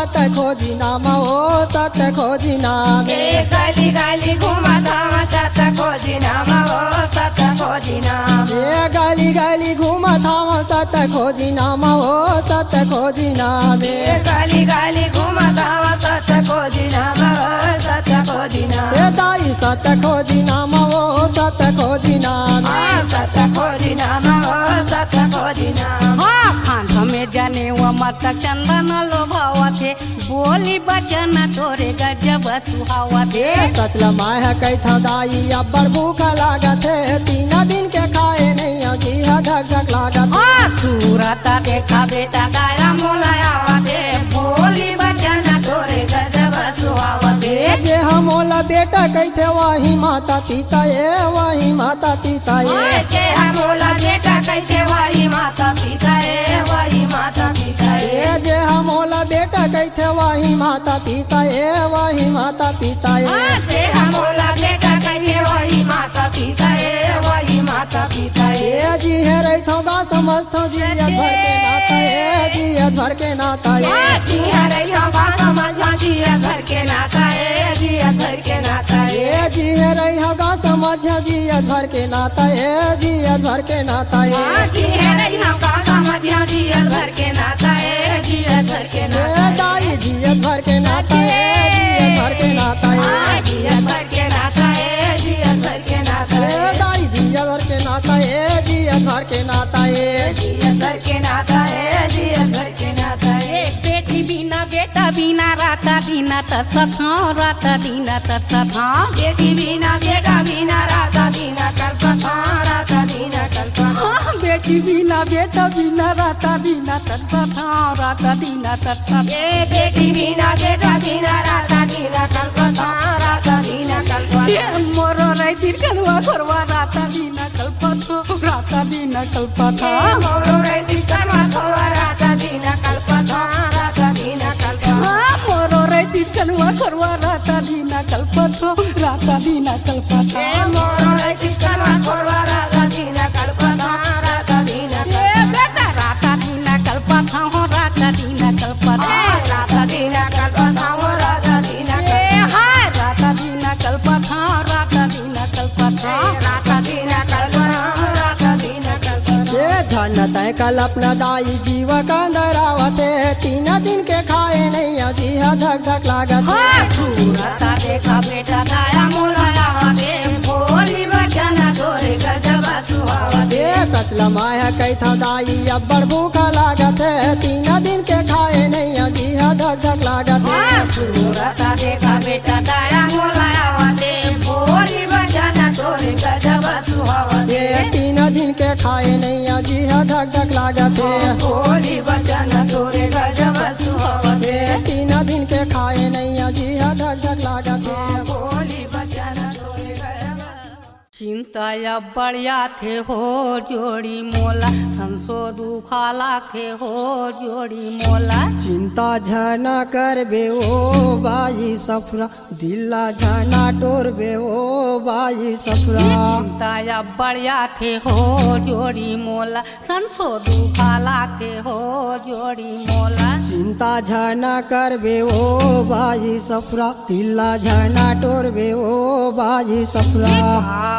S2: सत्य खोजी नाम हो सत्य खोजी नाम
S1: ए गली गली घूमत हम सत्य खोजी नाम हो सत्य खोजी नाम
S2: ये गली गली घूमत हम सत्य खोजी नाम हो सत्य खोजी नाम
S1: ए गली गली घूमत हम सत्य खोजी नाम हो सत्य खोजी नाम
S2: ये दाई सत्य खोजी नाम हो सत्य खोजी नाम
S1: सत्य खोजी नाम हो सत्य खोजी नाम खान में जाने वो मत चंदन लोभावते बोली बचन तोरे गजब सुहावते
S2: सच लमाय है कैथा दाई अब्बर भूख लागत है 3 दिन के खाए नहीं जी धक धक लागत
S1: सूरत देखा बेटा गाया मोलायावते बोली बचन तोरे गजब सुहावते
S2: जे हमोला बेटा कैथे वही माता पिता ये वही माता पिता ये
S1: जे हमोला बेटा कैथे वही माता पिता ये वही माता पिता ये
S2: जे हमोला बेटा कैथे वही माता पिता ये वही माता पिता ये
S1: जे हमोला बेटा कैथे वही माता पिता ये वही माता पिता ये
S2: जी है रही गा समझतो जी घर के नाता ये जी घर के नाता ये
S1: जी हरे होगा समझ जी घर के नाता है जी घर के नाता है
S2: जी है रही होगा समझ जी घर के नाता है जी घर के नाता है
S1: जी हरे होगा समझ जी घर के नाता है जी घर के नाता
S2: दाई जी घर के नाता है जी घर के नाता है
S1: जी घर के नाता है जी घर के नाता है
S2: दाई जी घर के नाता है जी घर के नाता है
S1: जी घर के नाता है जी घर के नाता है बेटी बिना बेटा बिना राता दीना तरसत हाँ राता दीना तरसत हाँ बेटी बिना बेटा बिना राता दीना तरसत हाँ राता दीना तरसत हाँ बेटी बिना बेटा बिना राता दीना तरसत हाँ राता दीना तरसत बेटी बिना बेटा बिना राता दीना तरसत हाँ राता दीना तरसत मोरो रे तिरकनवा करवा राता दीना कल्पत राता दीना कल्पत मोरो रे तिरकनवा करवा राता दीना कल्पत राता दीना कल्पत मोरो रे तिरकनवा करवा राता दीना कल्पत राता दीना कल्पत मोरो रे तिरकनवा करवा राता दीना कल्पत राता दीना बेटा राता दीना कल्पत हो राता दीना कल्पत राता दीना कल्पत हो राता दीना हाय राता दीना कल्पत राता दीना कल्पत राता दीना कल्पत राता दीना कल्पत
S2: ये झन तय कल्पना दाई जीव कंदरावते 3 दिन के खाए नहीं जी धक धक लागत
S1: सूरत देखा बेटा गाया मोलायावते बोली बचन तोरे गजब सुहावते
S2: सच लमाय है कैथा दाई अब्बर भूख लागत है 3 दिन के खाए नहीं जी धक धक लागत
S1: सूरत देखा बेटा गाया मोलायावते बोली बचन तोरे गजब सुहावते
S2: 3 दिन के खाए नहीं जी धक धक लागत है
S1: बोली बचन तोरे गजब सुहावते
S2: 3 दिन के खाए नहीं जी धक धक लागत है
S1: बोली बचन तोरे गजब चिंता बढ़िया थे हो जोड़ी मोला संसो दुखाला थे हो जोड़ी मोला
S2: चिंता झना करबे ओ बाई सफरा दिल्ला झना टोरबे ओ बाई सफरा
S1: चिंता बढ़िया थे हो जोड़ी मोला संसो दुखाला थे हो जोड़ी मोला
S2: चिंता झना करबे ओ बाई सफरा दिल्ला झना टोरबे ओ बाई सफरा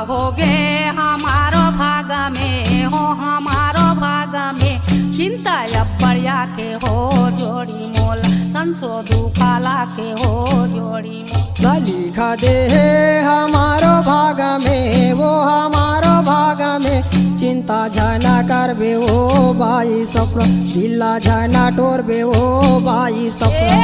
S1: हो गे हमारो भाग में हो हमारो भाग में चिंता बढ़िया के हो जोड़ी मोला संसो दुखाला के हो जोड़ी मोला
S2: लिखा दे हमारो भाग में वो हमारो भाग में चिंता झना करबे ओ बाई सफरा दिल्ला झना टोरबे ओ बाई सफरा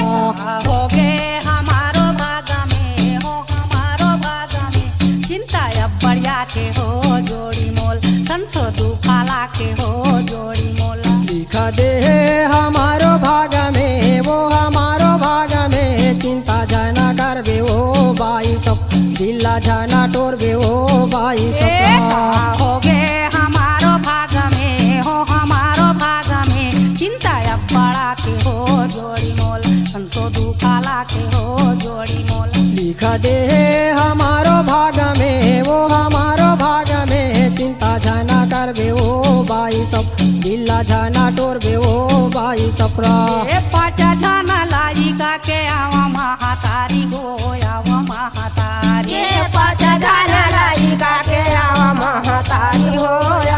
S1: हो गे हमारो भाग में हो हमारो भाग में चिंता बढ़िया के हो जोड़ी मोल संसो दुखाला के हो जोड़ी मोला
S2: लिखा दे हमारो भाग में वो हमारो भाग में चिंता झना करबे ओ बाई सब दिल्ला झना टोरबे ओ बाई सब
S1: हो गे हमारो भाग में हो हमारो भाग में चिंता बड़ा के हो जोड़ी मोल संसो दुखाला के हो जोड़ी मोल
S2: लिखा दे हमारो भाग में वो हमारो भाग में चिंता झना करबे ओ बाई सब दिला झाना टोरबे ओ बाई सप्रा
S1: ए पाचा जाना लायिका के आवा महातारी हो आवा महातारी
S3: ये पाचा जाना लायिका के आवा महातारी हो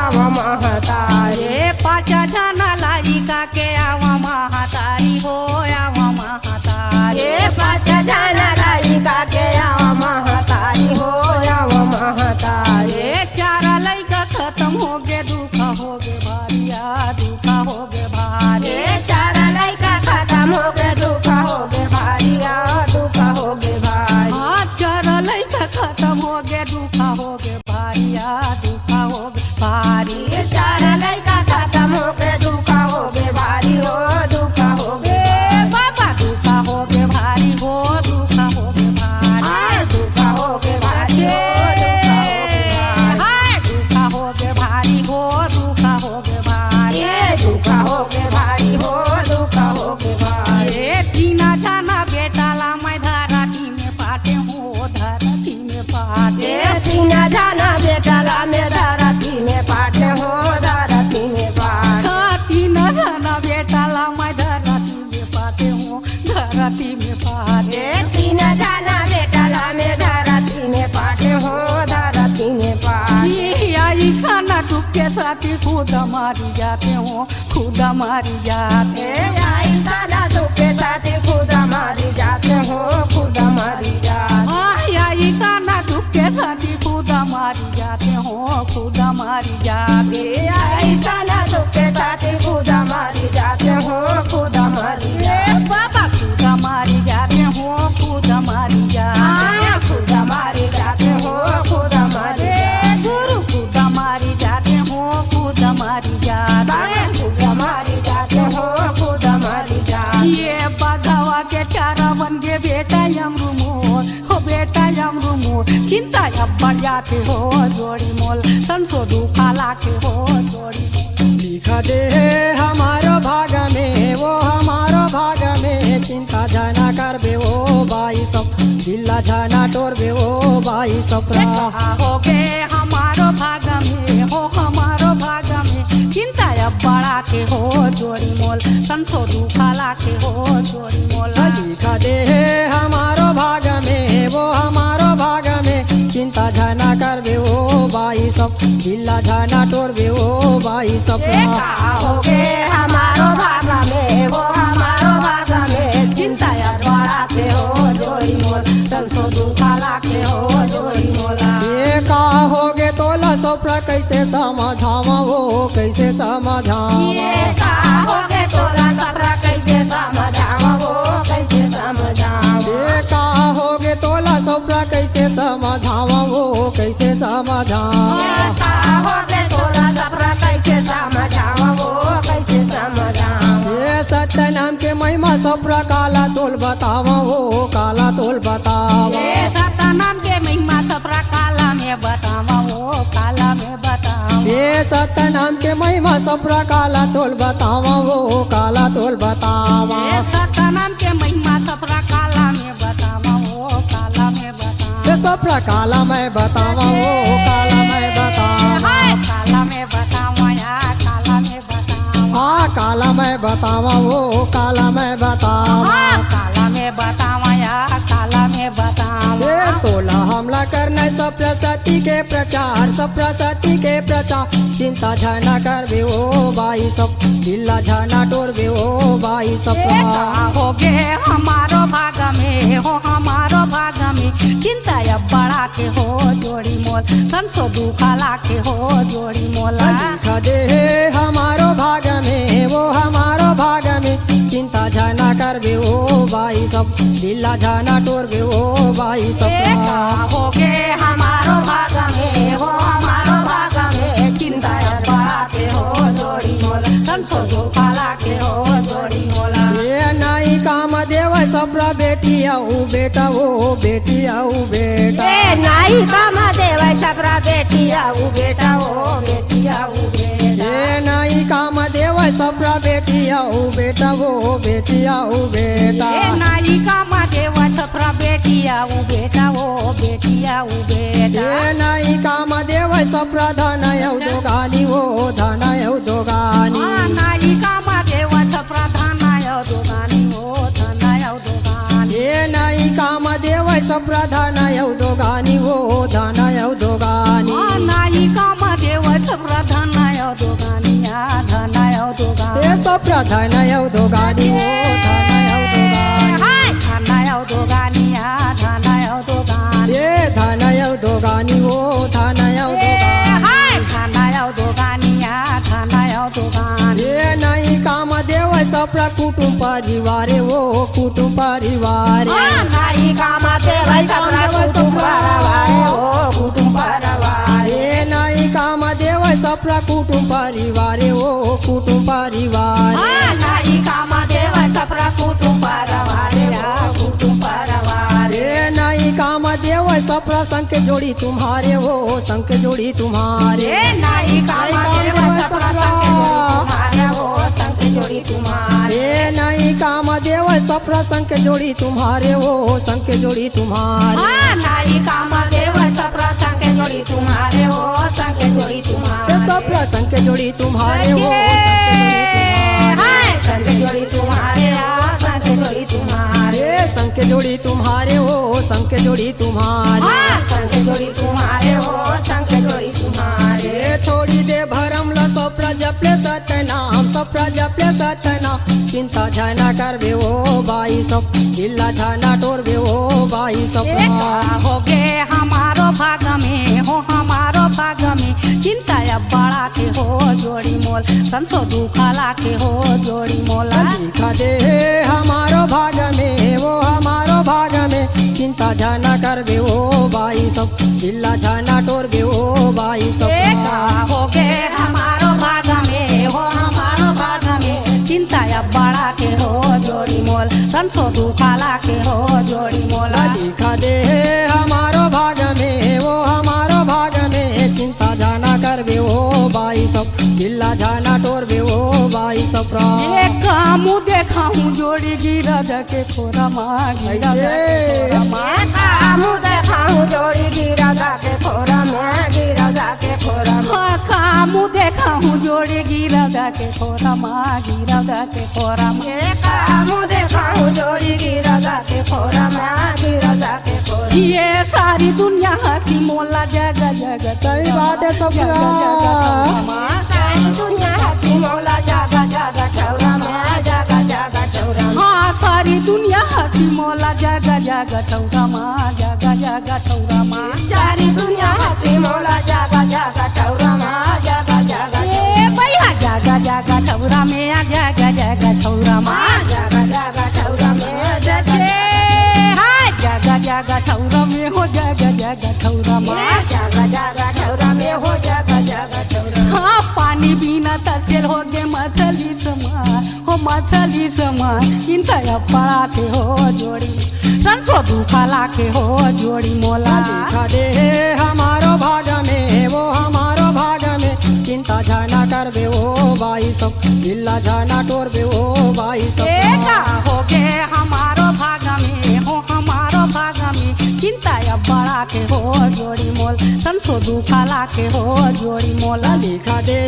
S3: आवा महातारी
S1: ए पाचा जाना लायिका के आवा महातारी हो आवा महातारी
S3: ये पाचा जाना लायिका के आवा महातारी हो आवा महातारी
S1: ए चारा लइका खत्म हो गे दुख हो गे भारिया दुख हो गे भारी
S3: ये चारा लइका खत्म हो गए दुख हो गए भारिया दुख हो गए भाई
S1: हाँ चारा लइका खत्म हो गे दुख हो गे भारिया दुख हो गे भारी
S3: ये चारा लइका खत्म हो गए दुख हो गए भारी हो दुख हो गए
S1: ए बाबा दुख हो गे भारी हो दुख हो गे भारी
S3: हाय दुख हो गए भारी हो दुख हो गए भारी
S1: हाय दुख हो गे भारी हो दुख हो गे भारी
S3: ये दुख हो गए भारी हो दुख हो गए भारी
S1: ए तीना जाना बेटाला मैं धरती में पाटे हो धरती में पाटे
S3: ये तीना जाना बेटाला में धरती में पाटे हो धरती में पाटे
S1: तीन जाना बेटाला मैं धरती में पाटे हो धरती में पाटे
S3: ये तीना जाना बेटाला में धरती में पाटे हो धरती में पाटे
S1: ये आई साना टुके साथी खुद मारी जाते हो खुद मारी जाते
S3: ए आई सादा दुखे साथी खुद मारी जाते हो खुद मारी जाते
S1: आई साना टुके साथी खुद मारी जाते हो खुद मारी जाते
S3: ए आई सादा दुखे साथी खुद मारी जाते हो खुद मारी
S1: ए
S3: जाते
S1: बाबा खुद मारी जाते हो खुद मारी जाते
S3: आया खुद मारी जाते हो खुद मारी
S1: ए गुरु खुद मारी जाते हो खुद मारी जाते
S3: बाबा खुद मारी जाते हो खुद मारी जाते
S1: ये बगवा के चारा बन गे बेटा यमरू मोर हो बेटा यमरू मोर चिंता अब बढ़ जाते हो जोड़ी मोल संसो दुखा लाके हो जोड़ी
S2: लिखा दे हमारो भाग में वो हमारो भाग में चिंता जाना करबे ओ बाई सब दिला जाना टोरबे ओ बाई सप्रा
S1: हो गे हमारो भाग में हो हमारो भाग में चिंता अब बढ़ा के हो जोड़ी मोल संसो दुखा लाके हो जोड़ी मोल
S2: लिखा दे हमारो भाग में वो हमारो भाग में चिंता जाना करबे ओ बाई सब दिला जाना टोरबे ओ बाई सप्रा
S3: हो गए हमारो भाग में वो हमारो भाग में चिंता यार बढ़ाते हो जोड़ी मोल संसो दुखा लाके हो जोड़ी मोला
S2: ये का होगे तोला सप्रा कैसे समझावा वो कैसे समझावा
S3: ये का हो गए तोला सबरा कैसे समझावा वो कैसे समझावा
S2: ये का होगे तोला सप्रा कैसे समझावा वो कैसे समझावा
S3: ये का हो गए तोला सबरा कैसे समझावा वो कैसे समझावा
S2: ये सत्य नाम के महिमा सप्रा काला तोल बतावा वो काला तोल बतावा
S1: ये सतनाम के महिमा सपरा काला में बतावा वो काला में बतावा
S2: ये सत्य नाम के महिमा सप्रा काला तोल बतावा वो काला तोल बतावा
S1: ये सतनाम के महिमा सपरा काला में बतावा वो काला में बतावा
S2: ये सप्रा काला मैं बतावा वो काला मैं बतावा
S1: हाय काला में बतावा या काला में बतावा
S2: हाँ काला मैं बतावा वो काला मैं बतावा
S1: हाँ काला में बतावा या काला में बतावा
S2: ये तोला हमला करना सप्रा सती के प्रचार सप्रा सती के प्रचार चिंता झाना करबे ओ बाई सब दिला झाना टोरबे ओ बाई सप्रा
S1: हो गे हमारो भाग में हो हमारो भाग में चिंता अब बढ़ा के हो जोड़ी मोल संसो दुखा ला के हो जोड़ी मोला
S2: लिखा दे हमारो भाग में वो हमारो भाग में चिंता झाना करबे ओ बाई सब दिला झाना टोरबे ओ बाई सप्रा
S1: हो गे
S3: हमारो भाग में हो हमारो भाग में चिंता यार बढ़ाते हो जोड़ी मोल संसो दुखा लाके हो जोड़ी मोला
S2: ये नाई काम देव सप्रा बेटी आऊ बेटा ओ बेटी आऊ बेटा
S3: ए नाई कामा देवा सबरा बेटी आऊ बेटा ओ बेटी आऊ बेटा
S2: ये नाई काम देव सप्रा बेटी आऊ बेटा वो बेटी आऊ बेटा
S1: ए नाई कामा देवा सफरा बेटी आऊ बेटा वो बेटी आऊ बेटा
S2: ये नाई काम देव सप्रा धन आऊ दोगानी वो धन आऊ दोगानी सप्रा धन यौ दोगानी हो धन यौ दोगानी
S3: नाही काम देव सप्रा धन यौ दोगानिया धन यौ दोगानी
S2: ए सप्रा धन यौ दोगानी हो धन यौ दोगानी
S3: हाय धन यौ दोगानिया धन यौ दोगानी
S2: ए धन यौ दोगानी हो धन यौ दोगानी
S3: हाय धन यौ दोगानिया धन यौ दोगानी
S2: ए नाही काम देव सप्रा कुटुंब परिवार हो कुटुंब परिवार
S3: नाही काम देव सप्रा कुटुंब परिवार हो कुटुंब परिवार
S2: ए नाही काम देव सप्रा कुटुंब परिवार हो कुटुंब परिवार
S3: नाही काम देव सप्रा कुटुंब परिवार हो कुटुंब परिवार
S2: ए नहीं काम देव सप्रा संख जोड़ी तुम्हारे हो संख जोड़ी तुम्हारे
S3: नाही काम देव सप्रा तुम्हारे हो संख जोड़ी तुम्हारे
S2: ए नहीं काम देव सप्रा संख जोड़ी तुम्हारे हो संख जोड़ी तुम्हारे
S3: नाही काम देव सप्रा संख जोड़ी तुम्हारे हो संख जोड़ी तुम्हारे
S2: सप्रा संख जोड़ी तुम्हारे हो
S3: संख जोड़ी तुम्हारे संख जोड़ी तुम्हारे
S2: संख जोड़ी तुम्हारे हो संख जोड़ी तुम्हारे
S3: संख जोड़ी तुम्हारे हो संख जोड़ी तुम्हारे
S2: छोड़ी दे भरम ल सप्रा जपले सतनाम सप्रा जपले सतनाम चिंता झाना करबे हो बाई सब जिल्ला झाना टोरबे हो बाई सब
S3: हो गे हमारो भाग में हो हमारो भाग में चिंता अब बड़ा के हो जोड़ी मोल संसो दुखला के हो जोड़ी मोल
S2: लिखा दे हमारो भाग में वो हमारो भाग में चिंता झाना करबे हो बाई सब जिल्ला झाना टोरबे हो बाई सब
S3: हो गे हमारो भाग में हो हमारो भाग में चिंता अब बड़ा के हो जोड़ी मोल संसो दुखला के हो जोड़ी मोल
S2: लिखा दे हमारो भाग में वो हमारो भाग में चिंता झाना करबे हो बाई सब जिल्ला झाना टोरबे हो बाई सब
S3: एक मुँह देखा हूँ जोड़ी गिरा जाके थोड़ा मांगी मुँह देखा हूँ जोड़ी गिरा जाके थोड़ा में गिरा जाके थोड़ा मुँह देखा हूँ जोड़ी गिरा जाके थोड़ा माँ गिरा जाके थोड़ा मुँह देखा हूँ जोड़ी गिरा जाके थोड़ा माँ गिरा जाके थोड़ा ये सारी दुनिया हंसी मोला जगह जगह
S2: सही बात है सब
S3: सारी दुनिया हंसी मोला जगह जगह ठौरा में जगह जगह ठौरा हाँ सारी दुनिया हंसी मोला जगह जगह ठौरा माँ जगह जगह ठौरा माँ सारी दुनिया हंसी मोला जगह जगह ठौरा माँ जगह जगह ए भैया जगह जगह ठौरा में जगह जगह ठौरा माँ जगह जगह ठौरा में जगह जगह ठौरा में हो जगह जगह ठौरा माँ जगह जगह ठौरा में हो जगह जगह ठौरा हाँ पानी बिना तरसेल हो गे मछली समान हो मछली समान चिंता पड़ा के हो जोड़ी संसो दुखला के हो जोड़ी मोला
S2: लिखा दे हमारो भाग में वो हमारो भाग में चिंता झाना करबे हो बाई सब जिल्ला झाना टोरबे हो बाई सब
S3: हो गे हमारो भाग में हो हमारो भाग में चिंता अब बड़ा के हो जोड़ी मोल संसो दुखला के हो जोड़ी मोला
S2: लिखा दे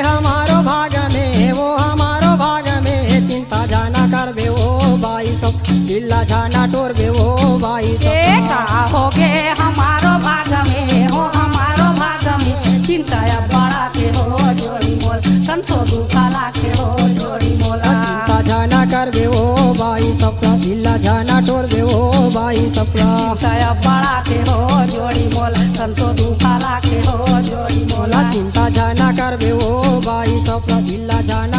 S2: हमारो भाग में वो हमारो भाग में चिंता झाना करबे हो बाई सब जिल्ला झाना टोरबे हो बाई सब
S3: हो गे हमारो भाग में हो हमारो भाग में चिंता अब बड़ा के हो जोड़ी मोल संसो दुखला के हो जोड़ी मोला
S2: चिंता झाना करबे हो बाई सपना जिल्ला झाना टोरबे हो बाई सपना
S3: चिंता बड़ा के हो जोड़ी मोल संसो दुखला के हो जोड़ी मोला
S2: चिंता झाना करबे हो बाई सपना जिल्ला झाना